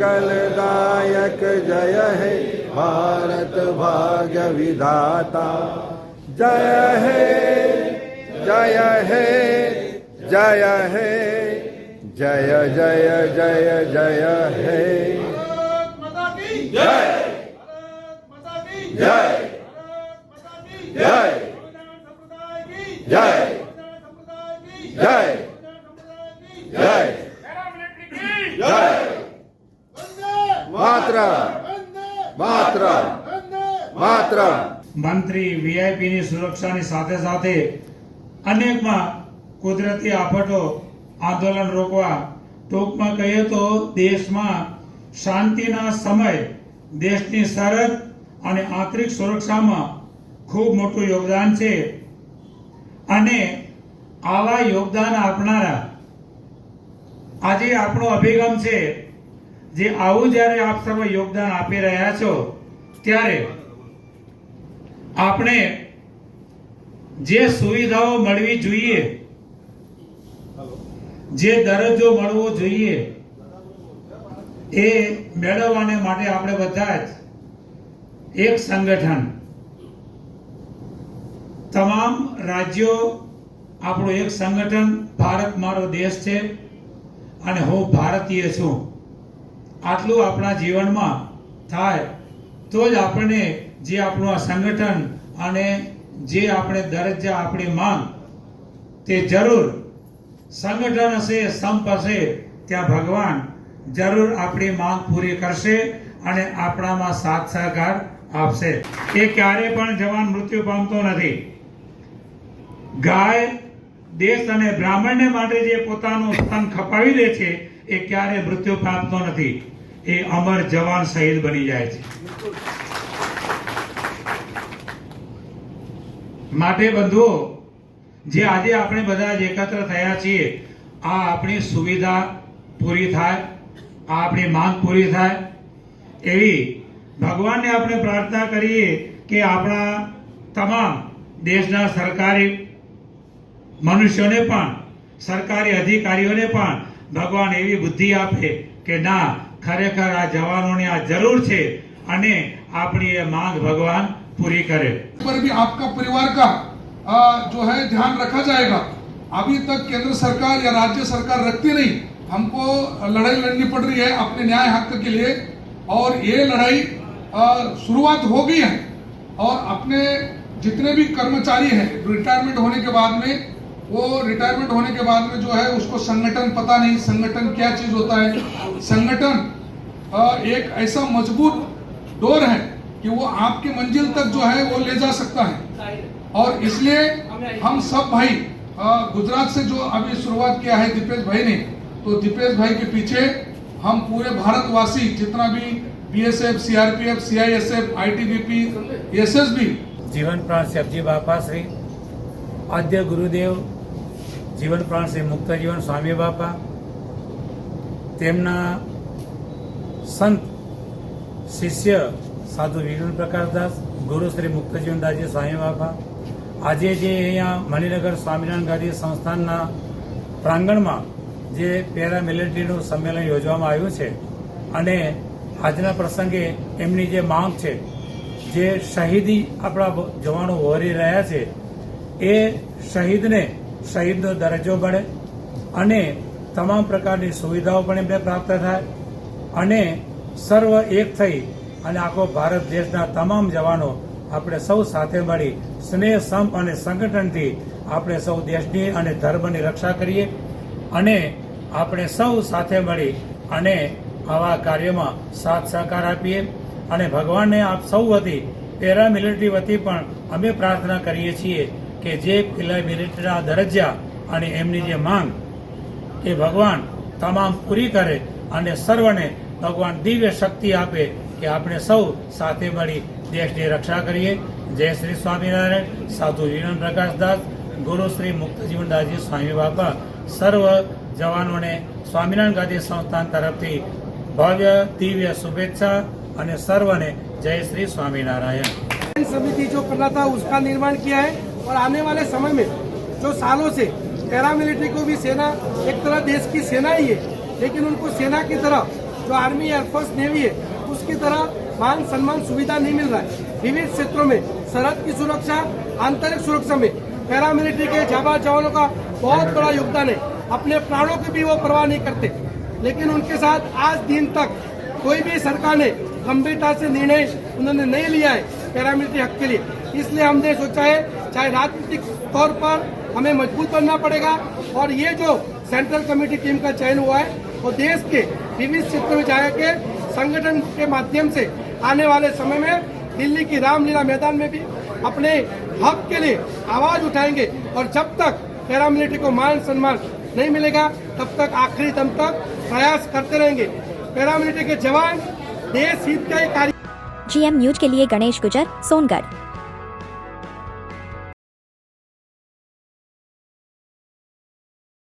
मंगलदायक जय हे भारत भाग्य विधाता। जय हे जय हे जय हे जय जय जय जय हे। जय जय जय जय जय जय जय मातरम मातरम मातरम। मंत्री वीआईपी ની સુરક્ષાની સાથે સાથે અનેકમાં કુદરતી આફતો આંદોલન રોકવા ટૂંકમાં કહીએ તો દેશમાં શાંતિના સમય દેશની સરહદ અને આંતરિક સુરક્ષામાં ખૂબ મોટું યોગદાન છે અને આવા યોગદાન આપનારા આજે આપણો અભિગમ છે જે આવું જ્યારે આપ સર્વ યોગદાન આપી રહ્યા છો ત્યારે આપણે જે સુવિધાઓ મળવી જોઈએ, જે દરજ્જો મળવો જોઈએ એ મેળવવાને માટે આપણે બધા જ એક સંગઠન, તમામ રાજ્યો આપણું એક સંગઠન, ભારત મારો દેશ છે અને હું ભારતીય છું, આટલું આપણા જીવનમાં થાય તો જ આપણને જે આપણું આ સંગઠન અને જે આપણે દરજ્જા આપણી માંગ તે જરૂર સંગઠન હશે, સંપ હશે ત્યાં ભગવાન જરૂર આપણી માંગ પૂરી કરશે અને આપણામાં સાથ સહકાર આપશે। એ ક્યારે પણ જવાન મૃત્યુ પામતો નથી। ગાય દેશ અને બ્રાહ્મણને માટે જે પોતાનું તન ખપાવી દે છે એ ક્યારે મૃત્યુ પામતો નથી, એ અમર જવાન શહીદ બની જાય છે। માટે બંધુઓ, જે આજે આપણે બધા જ એકત્ર થયા છીએ, આ આપણી સુવિધા પૂરી થાય, આ આપણી માંગ પૂરી થાય એવી ભગવાનને આપણે પ્રાર્થના કરીએ કે આપણા તમામ દેશના સરકારી મનુષ્યોને પણ, સરકારી અધિકારીઓને પણ ભગવાન એવી બુદ્ધિ આપે કે ના, ખરેખર આ જવાનોને આ જરૂર છે અને આપણી એ માંગ भगवान पूरी करे। पर भी आपका परिवार का जो है ध्यान रखा जाएगा। अभी तक केंद्र सरकार या राज्य सरकार रखती नहीं। हमको लड़ाई लड़नी पड़ रही है अपने न्याय हक के लिए और ये लड़ाई शुरुआत हो गई है। और अपने जितने भी कर्मचारी हैं रिटायरमेंट होने के बाद में, वो रिटायरमेंट होने के बाद में जो है उसको संगठन पता नहीं, संगठन क्या चीज होता है। संगठन एक ऐसा मजबूत डोर है कि वो आपकी मंजिल तक जो है वो ले जा सकता है। और इसलिए हम सब भाई गुजरात से जो अभी शुरुआत किया है दीपेश भाई ने, तो दीपेश भाई के पीछे हम पूरे भारतवासी जितना भी BSF, CRPF, CISF, ITBP, SSB, जीवन प्राण सेवजी बापा श्री आद्य गुरुदेव जीवन प्राण श्री मुक्त जीवन स्वामी बापा, તેમના સંત શિષ્ય સાધુ વિજ્ઞાન પ્રકાશદાસ, ગુરુ શ્રી મુક્તજીવનદાસજી સ્વામી બાપા આજે જે અહીંયા મણિનગર સ્વામિનારાયણ ગાદી સંસ્થાનના પ્રાંગણમાં જે પેરામિલિટરીનું સંમેલન યોજવામાં આવ્યું છે અને આજના પ્રસંગે એમની જે માંગ છે, જે શહીદી આપણા જવાનો વહોરી રહ્યા છે એ શહીદને શહીદનો દરજ્જો મળે અને તમામ પ્રકારની સુવિધાઓ પણ એમને પ્રાપ્ત થાય અને સર્વ એક થઈ અને આખો ભારત દેશના તમામ જવાનો આપણે સૌ સાથે મળી સ્નેહ, સંપ અને સંગઠનથી આપણે સૌ દેશની અને ધર્મની રક્ષા કરીએ અને આપણે સૌ સાથે મળી અને આવા કાર્યમાં સાથ સહકાર આપીએ અને ભગવાનને આપ સૌ વતી, પેરામિલિટરી વતી પણ અમે પ્રાર્થના કરીએ છીએ કે જે પેરામિલિટરીના દરજ્જા અને એમની જે માંગ એ ભગવાન તમામ પૂરી કરે અને સર્વને ભગવાન દિવ્ય શક્તિ આપે કે આપણે સૌ સાથે મળી દેશની રક્ષા કરીએ। જય શ્રી સ્વામિનારાયણ। સાધુ વિજ્ઞાન પ્રકાશદાસ, ગુરુ શ્રી મુક્તજીવનદાસજી સ્વામી બાપા સર્વ જવાનોને સ્વામિનારાયણ ગાદી સંસ્થાન તરફથી ભવ્ય દિવ્ય શુભેચ્છા અને સર્વને જય શ્રી સ્વામિનારાયણ। समिति जो करना था उसका निर्माण किया है और आने वाले समय में जो सालों से पैरामिलिट्री को भी सेना एक तरह देश की सेना ही है, लेकिन उनको सेना की तरह जो आर्मी एयरफोर्स नेवी है उसकी तरह मान सम्मान सुविधा नहीं मिल रहा है। विविध क्षेत्रों में सरहद की सुरक्षा, आंतरिक सुरक्षा में पैरामिलिट्री के जाबाज जवानों का बहुत बड़ा योगदान है। अपने प्राणों की भी वो परवाह नहीं करते, लेकिन उनके साथ आज दिन तक कोई भी सरकार ने गंभीरता से निर्णय उन्होंने नहीं लिया है पैरामिलिट्री हक के लिए। इसलिए हमने सोचा है चाहे राजनीतिक तौर पर हमें मजबूत बनना पड़ेगा और ये जो सेंट्रल कमेटी टीम का चयन हुआ है वो देश के विविध क्षेत्रों में जाके संगठन के माध्यम से आने वाले समय में दिल्ली की रामलीला मैदान में भी अपने हक के लिए आवाज उठाएंगे और जब तक पैरामिलिट्री को मान सम्मान नहीं मिलेगा तब तक आखिरी दम तक प्रयास करते रहेंगे। पैरामिलिट्री के जवान देश हित का कार्य। GM न्यूज के लिए गणेश गुजर, सोनगढ़।